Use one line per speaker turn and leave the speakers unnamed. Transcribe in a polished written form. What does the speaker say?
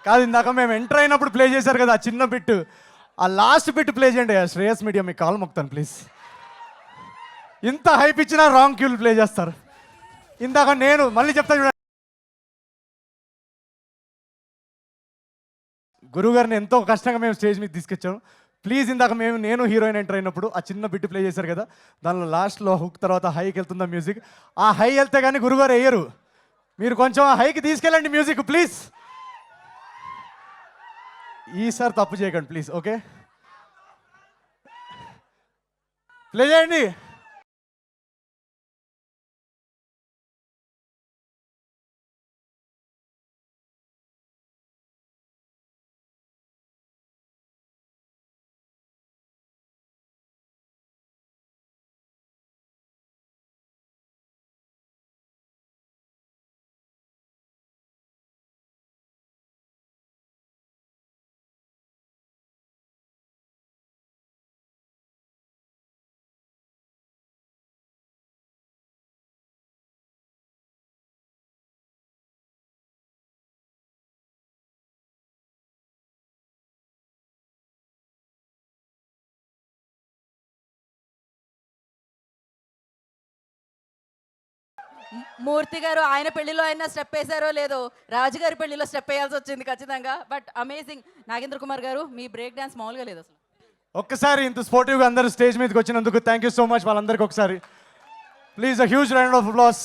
కాదు ఇందాక మేము ఎంటర్ అయినప్పుడు ప్లే చేశారు కదా ఆ చిన్న బిట్, ఆ లాస్ట్ బిట్ ప్లే చేయండి. శ్రేయస్ మీడియా మీకు కాల్ మొక్తాను ప్లీజ్. ఇంత హైప్ ఇచ్చినా రాంగ్ క్యూలు ప్లే చేస్తారు. ఇందాక నేను మళ్ళీ చెప్తా చూడండి, గురువుగారిని ఎంతో కష్టంగా మేము స్టేజ్ మీద తీసుకొచ్చాము. ప్లీజ్ ఇందాక నేను హీరోయిన్ ఎంటర్ అయినప్పుడు ఆ చిన్న బిట్ ప్లే చేశారు కదా, దానిలో లాస్ట్లో హుక్ తర్వాత హైకి వెళ్తుందా మ్యూజిక్, ఆ హై వెళ్తే కానీ గురువుగారు వేయరు. మీరు కొంచెం ఆ హైకి తీసుకెళ్ళండి మ్యూజిక్ ప్లీజ్. ఈసారి తప్పు చేయకండి ప్లీజ్. ఓకే ప్లే చేయండి.
మూర్తి గారు ఆయన పెళ్లిలో అయినా స్టెప్ వేశారో లేదో, రాజుగారి పెళ్లిలో స్టెప్ వేయాల్సి వచ్చింది ఖచ్చితంగా. But amazing. నాగేంద్ర కుమార్ గారు మీ బ్రేక్ డాన్స్ మామూలుగా లేదు అసలు.
ఒక్కసారి ఇంత స్పోర్టివ్గా అందరూ స్టేజ్ మీదకి వచ్చినందుకు థ్యాంక్ యూ సో మచ్ వాళ్ళందరికీ. ఒకసారి please a huge round of applause.